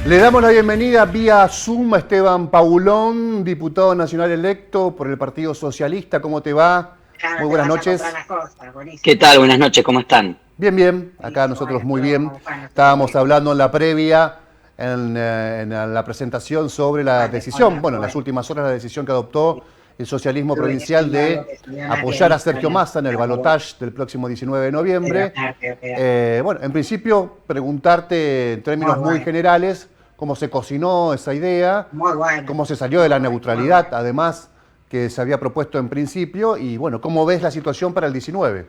Le damos la bienvenida vía Zoom a Esteban Paulón, diputado nacional electo por el Partido Socialista. ¿Cómo te va? Claro, Muy te buenas vas a comprar noches. las cosas, ¿Qué buenísimo. tal? Buenas noches, ¿cómo están? Bien, bien. Acá Buenísimo, nosotros bueno, muy bien. bueno, estuvo muy Estábamos bien. hablando en la previa, en la presentación sobre la Vale, hola, decisión, bueno, en las bueno. últimas horas la decisión que adoptó el socialismo Tuve que provincial estudiar lo de que estudió nadie apoyar a dice, Sergio Massa en el pero bueno, balotaje del próximo 19 de pero noviembre. ok. Bueno, en principio, preguntarte en Muy términos muy bueno, generales cómo se cocinó esa idea, muy bueno, cómo se salió de muy la bueno, muy neutralidad, bueno. además, que se había propuesto en principio, y bueno, cómo ves la situación para el 19.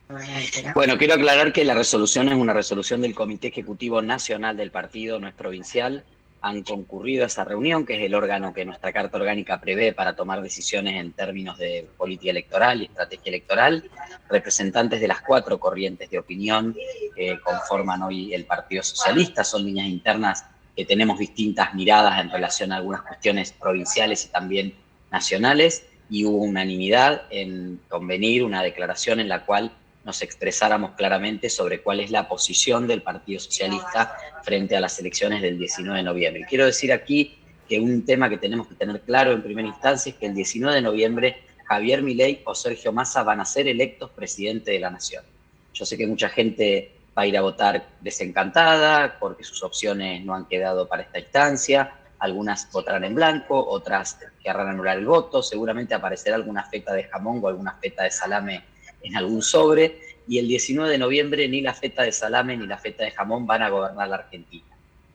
Obviamente, ¿no? Bueno, quiero aclarar que la resolución es una resolución del Comité Ejecutivo Nacional del partido, no es provincial. Han concurrido a esa reunión, que es el órgano que nuestra Carta Orgánica prevé para tomar decisiones en términos de política electoral y estrategia electoral, representantes de las 4 corrientes de opinión que conforman hoy el Partido Socialista. Son líneas internas que tenemos distintas miradas en relación a algunas cuestiones provinciales y también nacionales, y hubo unanimidad en convenir una declaración en la cual nos expresáramos claramente sobre cuál es la posición del Partido Socialista frente a las elecciones del 19 de noviembre. Quiero decir aquí que un tema que tenemos que tener claro en primera instancia es que el 19 de noviembre Javier Milei o Sergio Massa van a ser electos presidente de la Nación. Yo sé que mucha gente va a ir a votar desencantada porque sus opciones no han quedado para esta instancia. Algunas votarán en blanco, otras querrán anular el voto, seguramente aparecerá alguna feta de jamón o alguna feta de salame en algún sobre, y el 19 de noviembre ni la feta de salame ni la feta de jamón van a gobernar la Argentina.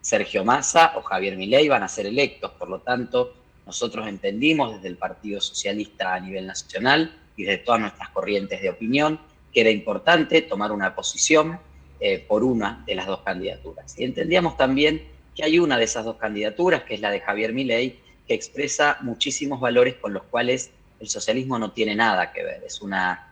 Sergio Massa o Javier Milei van a ser electos, por lo tanto, nosotros entendimos desde el Partido Socialista a nivel nacional y desde todas nuestras corrientes de opinión que era importante tomar una posición por una de las dos candidaturas. Y entendíamos también que hay una de esas dos candidaturas, que es la de Javier Milei, que expresa muchísimos valores con los cuales el socialismo no tiene nada que ver. Es una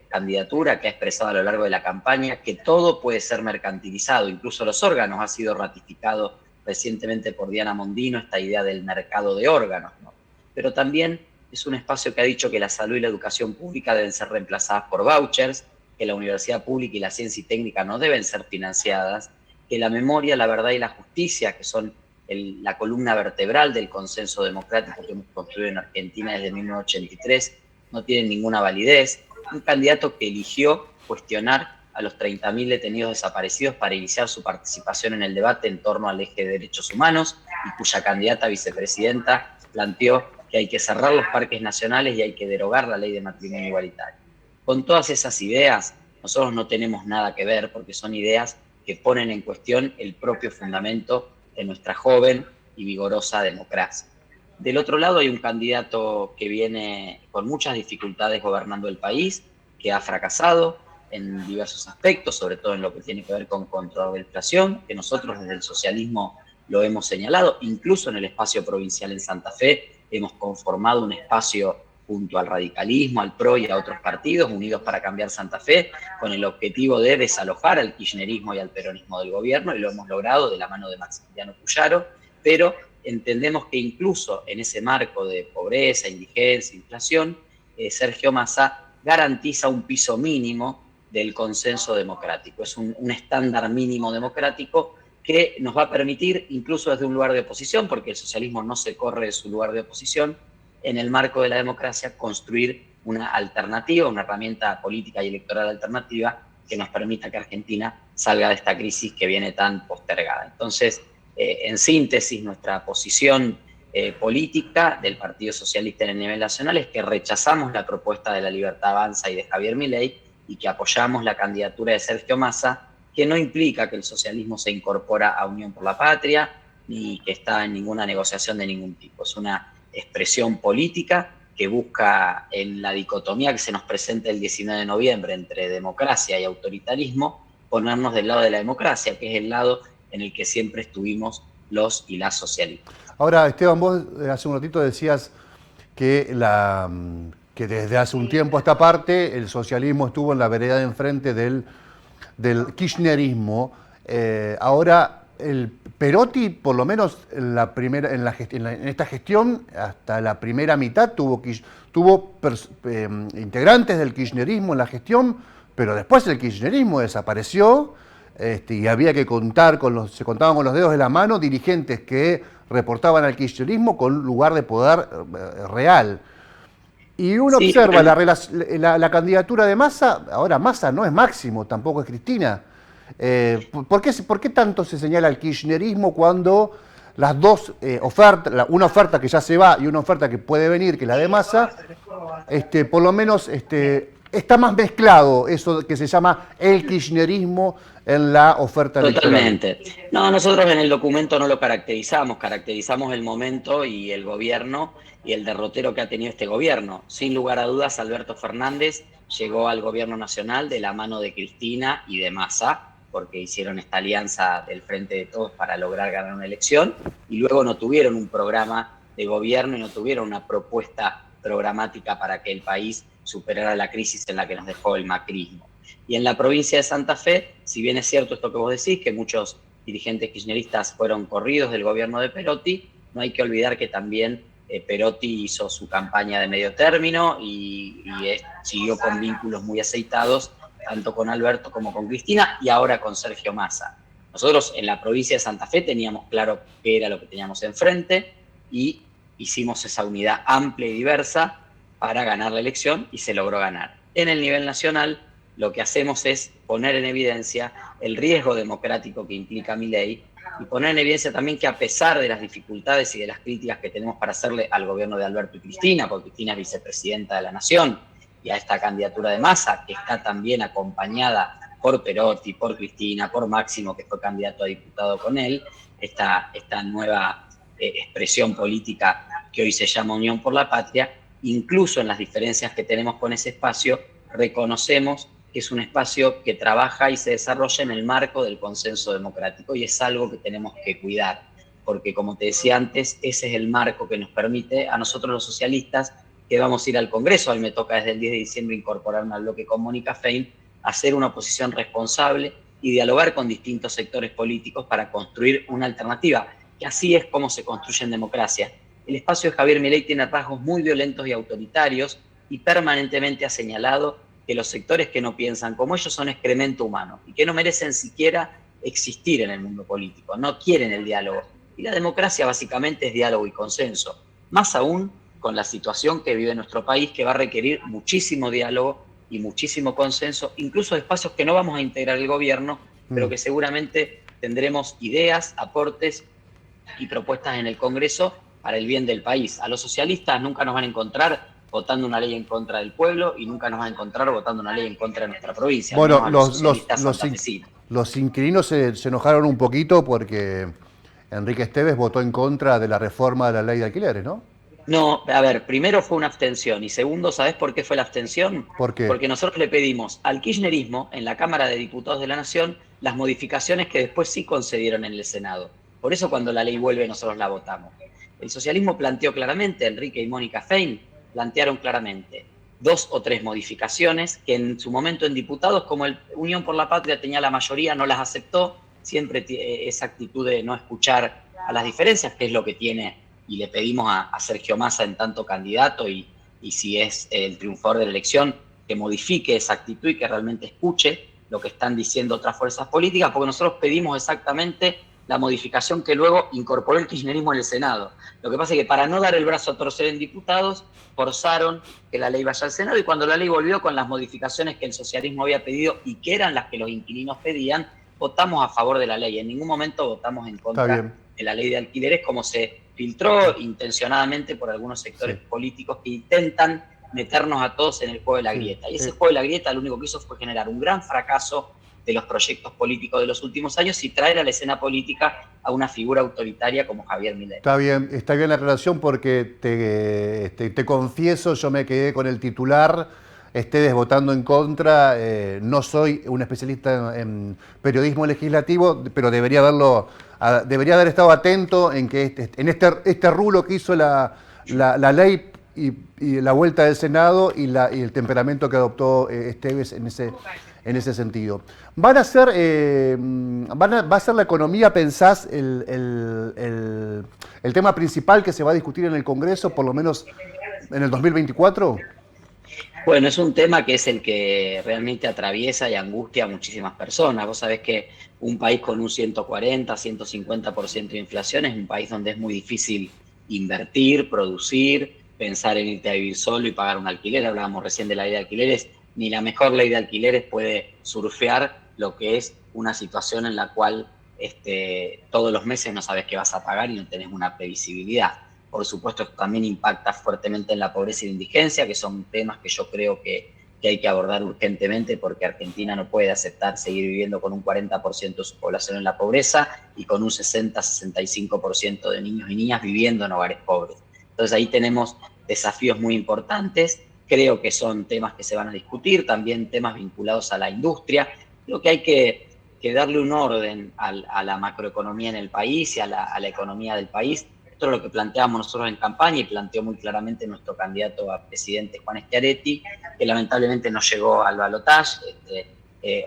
candidatura que ha expresado a lo largo de la campaña que todo puede ser mercantilizado, incluso los órganos. Ha sido ratificado recientemente por Diana Mondino esta idea del mercado de órganos, ¿no? Pero también es un espacio que ha dicho que la salud y la educación pública deben ser reemplazadas por vouchers, que la universidad pública y la ciencia y técnica no deben ser financiadas, que la memoria, la verdad y la justicia, que son la columna vertebral del consenso democrático que hemos construido en Argentina desde 1983, no tienen ninguna validez. Un candidato que eligió cuestionar a los 30.000 detenidos desaparecidos para iniciar su participación en el debate en torno al eje de derechos humanos, y cuya candidata a vicepresidenta planteó que hay que cerrar los parques nacionales y hay que derogar la ley de matrimonio igualitario. Con todas esas ideas, nosotros no tenemos nada que ver, porque son ideas que ponen en cuestión el propio fundamento de nuestra joven y vigorosa democracia. Del otro lado hay un candidato que viene con muchas dificultades gobernando el país, que ha fracasado en diversos aspectos, sobre todo en lo que tiene que ver con control de inflación, que nosotros desde el socialismo lo hemos señalado. Incluso en el espacio provincial en Santa Fe hemos conformado un espacio junto al radicalismo, al PRO y a otros partidos unidos para cambiar Santa Fe, con el objetivo de desalojar al kirchnerismo y al peronismo del gobierno, y lo hemos logrado de la mano de Maximiliano Puyaro, pero entendemos que incluso en ese marco de pobreza, indigencia, inflación, Sergio Massa garantiza un piso mínimo del consenso democrático. Es un estándar mínimo democrático que nos va a permitir, incluso desde un lugar de oposición, porque el socialismo no se corre de su lugar de oposición, en el marco de la democracia, construir una alternativa, una herramienta política y electoral alternativa que nos permita que Argentina salga de esta crisis que viene tan postergada. Entonces, en síntesis, nuestra posición política del Partido Socialista en el nivel nacional es que rechazamos la propuesta de La Libertad Avanza y de Javier Milei, y que apoyamos la candidatura de Sergio Massa, que no implica que el socialismo se incorpora a Unión por la Patria, ni que está en ninguna negociación de ningún tipo. Es una expresión política que busca, en la dicotomía que se nos presenta el 19 de noviembre entre democracia y autoritarismo, ponernos del lado de la democracia, que es el lado en el que siempre estuvimos los y las socialistas. Ahora, Esteban, vos hace un ratito decías que, que desde hace un tiempo a esta parte el socialismo estuvo en la vereda de enfrente del kirchnerismo. Ahora, el Perotti, por lo menos en esta gestión, hasta la primera mitad, tuvo integrantes del kirchnerismo en la gestión, pero después el kirchnerismo desapareció. y había que contar se contaban con los dedos de la mano dirigentes que reportaban al kirchnerismo con lugar de poder real. Y uno Sí, observa la candidatura de Massa. Ahora Massa no es Máximo, tampoco es Cristina. ¿Por qué tanto se señala el kirchnerismo cuando las dos ofertas, una oferta que ya se va y una oferta que puede venir, que es la de Massa, por lo menos está más mezclado eso que se llama el kirchnerismo en la oferta electoral? totalmente. No, nosotros en el documento no lo caracterizamos el momento y el gobierno y el derrotero que ha tenido este gobierno. Sin lugar a dudas, Alberto Fernández llegó al gobierno nacional de la mano de Cristina y de Massa, porque hicieron esta alianza del Frente de Todos para lograr ganar una elección, y luego no tuvieron un programa de gobierno y no tuvieron una propuesta programática para que el país superara la crisis en la que nos dejó el macrismo. Y en la provincia de Santa Fe, si bien es cierto esto que vos decís, que muchos dirigentes kirchneristas fueron corridos del gobierno de Perotti, no hay que olvidar que también Perotti hizo su campaña de medio término y siguió con vínculos muy aceitados, tanto con Alberto como con Cristina, y ahora con Sergio Massa. Nosotros en la provincia de Santa Fe teníamos claro qué era lo que teníamos enfrente y hicimos esa unidad amplia y diversa para ganar la elección, y se logró ganar. En el nivel nacional, lo que hacemos es poner en evidencia el riesgo democrático que implica Milei, y poner en evidencia también que, a pesar de las dificultades y de las críticas que tenemos para hacerle al gobierno de Alberto y Cristina, porque Cristina es vicepresidenta de la Nación, y a esta candidatura de Massa, que está también acompañada por Perotti, por Cristina, por Máximo, que fue candidato a diputado con él, esta nueva expresión política que hoy se llama Unión por la Patria. Incluso en las diferencias que tenemos con ese espacio, reconocemos que es un espacio que trabaja y se desarrolla en el marco del consenso democrático, y es algo que tenemos que cuidar, porque, como te decía antes, ese es el marco que nos permite a nosotros los socialistas, que vamos a ir al Congreso. A mí me toca desde el 10 de diciembre incorporarme al bloque con Mónica Fein, hacer una oposición responsable y dialogar con distintos sectores políticos para construir una alternativa, que así es como se construye en democracia. El espacio de Javier Milei tiene rasgos muy violentos y autoritarios, y permanentemente ha señalado que los sectores que no piensan como ellos son excremento humano y que no merecen siquiera existir en el mundo político, no quieren el diálogo. Y la democracia básicamente es diálogo y consenso, más aún con la situación que vive nuestro país, que va a requerir muchísimo diálogo y muchísimo consenso, incluso de espacios que no vamos a integrar el gobierno, pero que seguramente tendremos ideas, aportes y propuestas en el Congreso para el bien del país. A los socialistas nunca nos van a encontrar votando una ley en contra del pueblo, y nunca nos van a encontrar votando una ley en contra de nuestra provincia. Bueno, los inquilinos se enojaron un poquito porque Enrique Esteves votó en contra de la reforma de la ley de alquileres, ¿no? No, a ver, primero fue una abstención, y segundo, ¿sabés por qué fue la abstención? ¿Por qué? Porque nosotros le pedimos al kirchnerismo en la Cámara de Diputados de la Nación las modificaciones que después sí concedieron en el Senado. Por eso, cuando la ley vuelve, nosotros la votamos. El socialismo planteó claramente, Enrique y Mónica Fein plantearon claramente 2 o 3 modificaciones que en su momento en diputados, como el Unión por la Patria tenía la mayoría, no las aceptó. Siempre esa actitud de no escuchar a las diferencias, que es lo que tiene, y le pedimos a Sergio Massa en tanto candidato, y si es el triunfador de la elección, que modifique esa actitud y que realmente escuche lo que están diciendo otras fuerzas políticas, porque nosotros pedimos exactamente la modificación que luego incorporó el kirchnerismo en el Senado. Lo que pasa es que, para no dar el brazo a torcer en diputados, forzaron que la ley vaya al Senado, y cuando la ley volvió con las modificaciones que el socialismo había pedido y que eran las que los inquilinos pedían, votamos a favor de la ley. En ningún momento votamos en contra de la ley de alquileres, como se filtró intencionadamente por algunos sectores políticos que intentan meternos a todos en el juego de la grieta. Y ese juego de la grieta lo único que hizo fue generar un gran fracaso de los proyectos políticos de los últimos años y traer a la escena política a una figura autoritaria como Javier Milei. Está bien la relación, porque te confieso, yo me quedé con el titular, Esteves votando en contra. No soy un especialista en periodismo legislativo, pero debería haber estado atento en que este rulo que hizo la ley y la vuelta del Senado y el temperamento que adoptó Esteves en ese sentido. ¿Va a ser la economía, pensás, el tema principal que se va a discutir en el Congreso, por lo menos en el 2024? Bueno, es un tema que es el que realmente atraviesa y angustia a muchísimas personas. Vos sabés que un país con un 140, 150% de inflación es un país donde es muy difícil invertir, producir, pensar en irte a vivir solo y pagar un alquiler. Hablábamos recién de la ley de alquileres. Ni la mejor ley de alquileres puede surfear lo que es una situación en la cual todos los meses no sabes qué vas a pagar y no tenés una previsibilidad. Por supuesto, esto también impacta fuertemente en la pobreza y la indigencia, que son temas que yo creo que hay que abordar urgentemente porque Argentina no puede aceptar seguir viviendo con un 40% de su población en la pobreza y con un 60-65% de niños y niñas viviendo en hogares pobres. Entonces ahí tenemos desafíos muy importantes, creo que son temas que se van a discutir, también temas vinculados a la industria. Creo que hay que darle un orden a la macroeconomía en el país y a la economía del país. Esto es lo que planteamos nosotros en campaña y planteó muy claramente nuestro candidato a presidente, Juan Schiaretti, que lamentablemente no llegó al balotaje.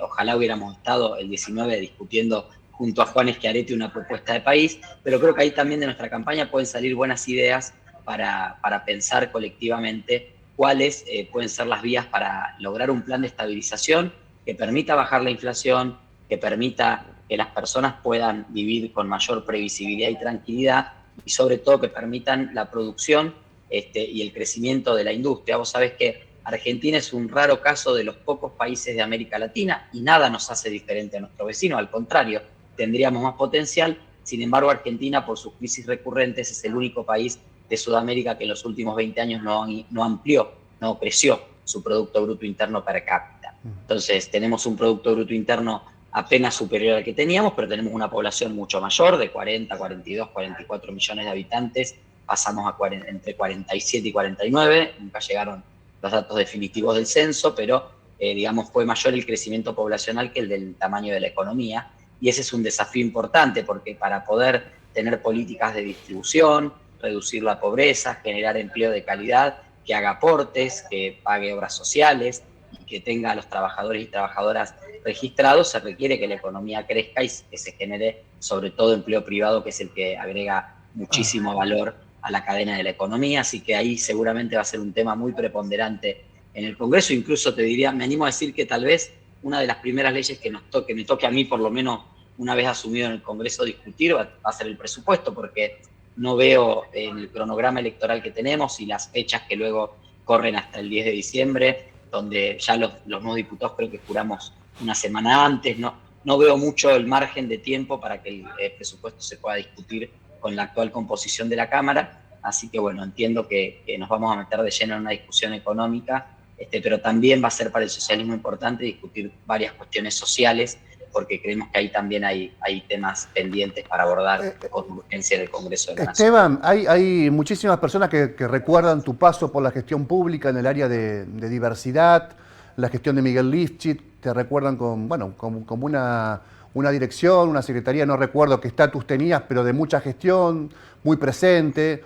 Ojalá hubiéramos estado el 19 discutiendo junto a Juan Schiaretti una propuesta de país, pero creo que ahí también de nuestra campaña pueden salir buenas ideas para pensar colectivamente cuáles pueden ser las vías para lograr un plan de estabilización que permita bajar la inflación, que permita que las personas puedan vivir con mayor previsibilidad y tranquilidad, y sobre todo que permitan la producción y el crecimiento de la industria. Vos sabés que Argentina es un raro caso de los pocos países de América Latina y nada nos hace diferente a nuestro vecino, al contrario, tendríamos más potencial. Sin embargo, Argentina, por sus crisis recurrentes, es el único país de Sudamérica que en los últimos 20 años no amplió, no creció su Producto Bruto Interno per cápita. Entonces, tenemos un Producto Bruto Interno apenas superior al que teníamos, pero tenemos una población mucho mayor, de 40, 42, 44 millones de habitantes, pasamos a entre 47 y 49, nunca llegaron los datos definitivos del censo, pero digamos fue mayor el crecimiento poblacional que el del tamaño de la economía, y ese es un desafío importante, porque para poder tener políticas de distribución, reducir la pobreza, generar empleo de calidad, que haga aportes, que pague obras sociales y que tenga a los trabajadores y trabajadoras registrados, se requiere que la economía crezca y que se genere sobre todo empleo privado, que es el que agrega muchísimo valor a la cadena de la economía, así que ahí seguramente va a ser un tema muy preponderante en el Congreso. Incluso te diría, me animo a decir que tal vez una de las primeras leyes que me toque a mí, por lo menos una vez asumido en el Congreso, discutir va a ser el presupuesto, porque no veo en el cronograma electoral que tenemos y las fechas que luego corren hasta el 10 de diciembre, donde ya los nuevos diputados creo que juramos una semana antes, no veo mucho el margen de tiempo para que el presupuesto se pueda discutir con la actual composición de la Cámara, así que bueno, entiendo que nos vamos a meter de lleno en una discusión económica, pero también va a ser para el socialismo importante discutir varias cuestiones sociales, porque creemos que ahí también hay temas pendientes para abordar con urgencia en el Congreso de la Nación. Esteban, hay muchísimas personas que recuerdan tu paso por la gestión pública en el área de diversidad, la gestión de Miguel Lifchit, te recuerdan como una dirección, una secretaría, no recuerdo qué estatus tenías, pero de mucha gestión, muy presente.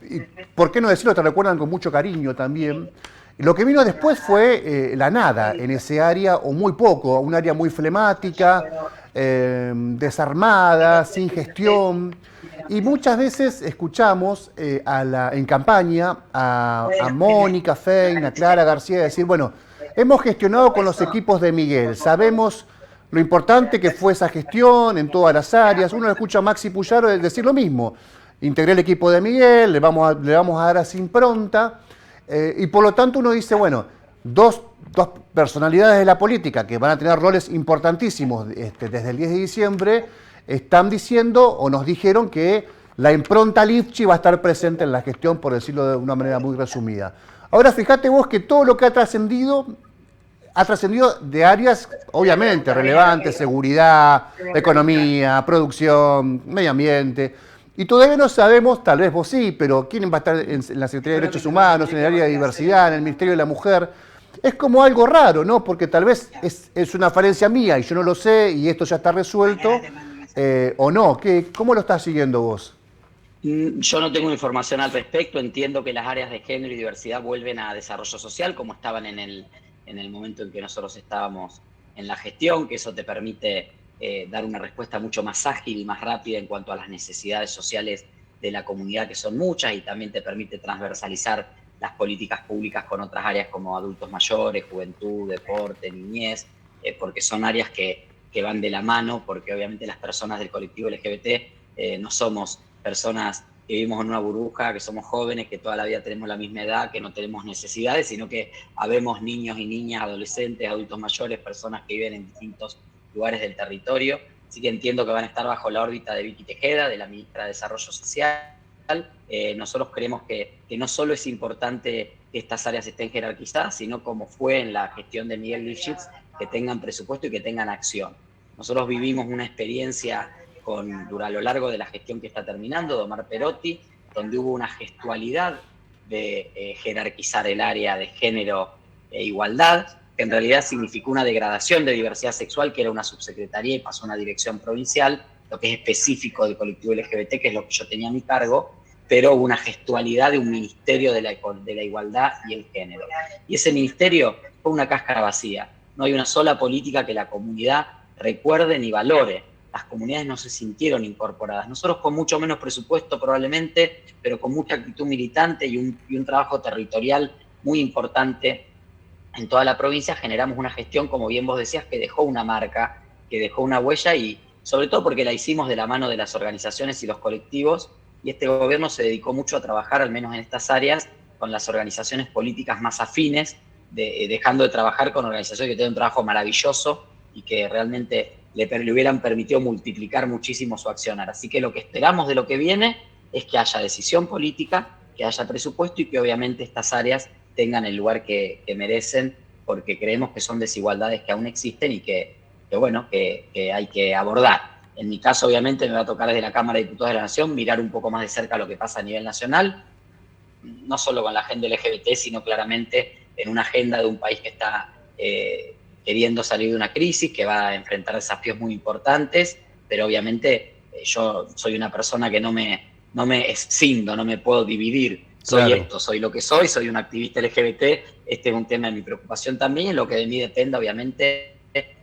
Y, ¿por qué no decirlo? Te recuerdan con mucho cariño también. Lo que vino después fue la nada en ese área, o muy poco, un área muy flemática, desarmada, sin gestión. Y muchas veces escuchamos en campaña a Mónica Fein, a Clara García decir, bueno, hemos gestionado con los equipos de Miguel, sabemos lo importante que fue esa gestión en todas las áreas. Uno escucha a Maxi Puyaro decir lo mismo. Integré el equipo de Miguel, le vamos a dar así impronta. Y por lo tanto uno dice, bueno, dos personalidades de la política que van a tener roles importantísimos desde el 10 de diciembre, están diciendo o nos dijeron que la impronta Lifchit va a estar presente en la gestión, por decirlo de una manera muy resumida. Ahora fíjate vos que todo lo que ha trascendido de áreas obviamente relevantes, seguridad, economía, producción, medio ambiente. Y todavía no sabemos, tal vez vos sí, pero quién va a estar en la Secretaría de Derechos Humanos, en el área de diversidad, en el Ministerio de la Mujer. Es como algo raro, ¿no? Porque tal vez es una falencia mía y yo no lo sé y esto ya está resuelto, o no. ¿Cómo lo estás siguiendo vos? Yo no tengo información al respecto. Entiendo que las áreas de género y diversidad vuelven a desarrollo social, como estaban en el momento en que nosotros estábamos en la gestión, que eso te permite dar una respuesta mucho más ágil y más rápida en cuanto a las necesidades sociales de la comunidad, que son muchas, y también te permite transversalizar las políticas públicas con otras áreas como adultos mayores, juventud, deporte, niñez, porque son áreas que van de la mano, porque obviamente las personas del colectivo LGBT no somos personas que vivimos en una burbuja, que somos jóvenes, que toda la vida tenemos la misma edad, que no tenemos necesidades, sino que habemos niños y niñas, adolescentes, adultos mayores, personas que viven en distintos lugares del territorio. Así que entiendo que van a estar bajo la órbita de Vicky Tejeda, de la ministra de Desarrollo Social. Nosotros creemos que no solo es importante que estas áreas estén jerarquizadas, sino como fue en la gestión de Miguel Lifshitz, que tengan presupuesto y que tengan acción. Nosotros vivimos una experiencia a lo largo de la gestión que está terminando, de Omar Perotti, donde hubo una gestualidad de jerarquizar el área de género e igualdad, que en realidad significó una degradación de diversidad sexual, que era una subsecretaría y pasó a una dirección provincial, lo que es específico del colectivo LGBT, que es lo que yo tenía a mi cargo, pero hubo una gestualidad de un ministerio de la igualdad y el género. Y ese ministerio fue una cáscara vacía. No hay una sola política que la comunidad recuerde ni valore. Las comunidades no se sintieron incorporadas. Nosotros con mucho menos presupuesto probablemente, pero con mucha actitud militante y un trabajo territorial muy importante en toda la provincia, generamos una gestión, como bien vos decías, que dejó una marca, que dejó una huella, y sobre todo porque la hicimos de la mano de las organizaciones y los colectivos, y este gobierno se dedicó mucho a trabajar, al menos en estas áreas, con las organizaciones políticas más afines, dejando de trabajar con organizaciones que tienen un trabajo maravilloso y que realmente le hubieran permitido multiplicar muchísimo su accionar. Así que lo que esperamos de lo que viene es que haya decisión política, que haya presupuesto y que obviamente estas áreas tengan el lugar que merecen, porque creemos que son desigualdades que aún existen y que hay que abordar. En mi caso, obviamente, me va a tocar desde la Cámara de Diputados de la Nación mirar un poco más de cerca lo que pasa a nivel nacional, no solo con la agenda LGBT, sino claramente en una agenda de un país que está queriendo salir de una crisis, que va a enfrentar desafíos muy importantes, pero obviamente yo soy una persona que no me escindo, no me puedo dividir. Soy Claro. esto, soy lo que soy un activista LGBT, este es un tema de mi preocupación también, y en lo que de mí dependa, obviamente,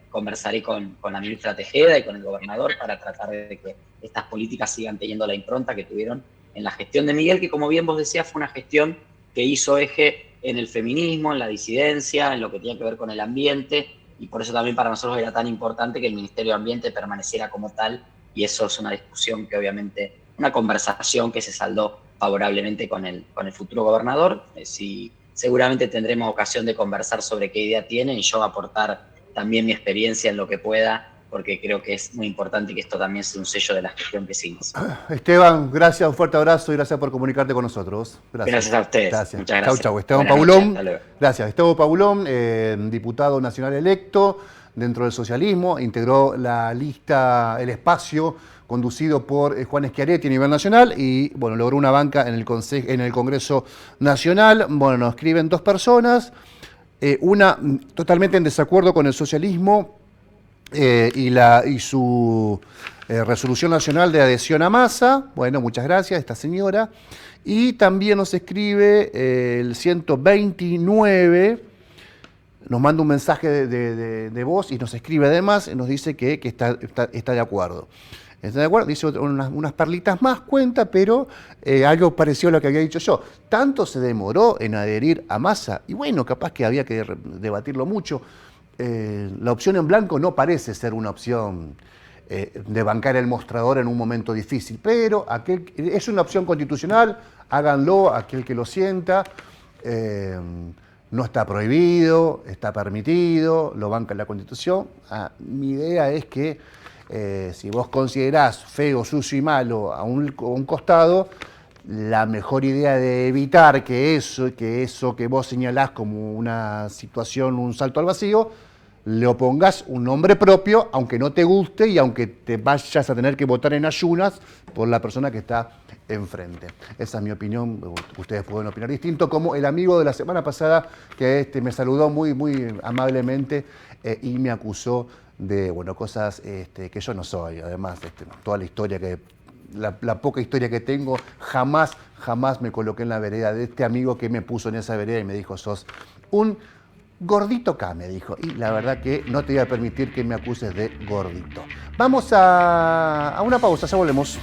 conversaré con la ministra Tejeda y con el gobernador para tratar de que estas políticas sigan teniendo la impronta que tuvieron en la gestión de Miguel, que como bien vos decías, fue una gestión que hizo eje en el feminismo, en la disidencia, en lo que tenía que ver con el ambiente, y por eso también para nosotros era tan importante que el Ministerio de Ambiente permaneciera como tal, y eso es una discusión que obviamente, una conversación que se saldó favorablemente con el futuro gobernador. Sí, seguramente tendremos ocasión de conversar sobre qué idea tienen y yo aportar también mi experiencia en lo que pueda, porque creo que es muy importante que esto también sea un sello de la gestión que se inicia. Esteban, gracias, un fuerte abrazo y gracias por comunicarte con nosotros. Gracias a ustedes. Gracias. Muchas gracias. Chau, chau. Esteban Buenas noches, Paulón. hasta luego. Gracias. Esteban Paulón, diputado nacional electo dentro del socialismo, integró la lista, el espacio conducido por Juan Schiaretti a nivel nacional y, bueno, logró una banca en el Congreso Nacional. Bueno, nos escriben dos personas, una totalmente en desacuerdo con el socialismo y su resolución nacional de adhesión a Massa. Bueno, muchas gracias, esta señora. Y también nos escribe el 129, nos manda un mensaje de voz y nos escribe además, nos dice que está de acuerdo. ¿Está de acuerdo? Dice unas perlitas más, cuenta, pero algo parecido a lo que había dicho yo. Tanto se demoró en adherir a Massa, y bueno, capaz que había que debatirlo mucho. La opción en blanco no parece ser una opción de bancar el mostrador en un momento difícil, pero es una opción constitucional, háganlo, aquel que lo sienta, no está prohibido, está permitido, lo banca la Constitución. Mi idea es que si vos considerás feo, sucio y malo a un costado, la mejor idea de evitar que eso que vos señalás como una situación, un salto al vacío, le opongas un nombre propio, aunque no te guste y aunque te vayas a tener que votar en ayunas por la persona que está enfrente. Esa es mi opinión, ustedes pueden opinar distinto, como el amigo de la semana pasada que me saludó muy, muy amablemente y me acusó de cosas que yo no soy. Además, toda la historia la poca historia que tengo, jamás me coloqué en la vereda de este amigo que me puso en esa vereda y me dijo, sos un gordito acá, me dijo. Y la verdad que no te voy a permitir que me acuses de gordito. Vamos a una pausa, ya volvemos.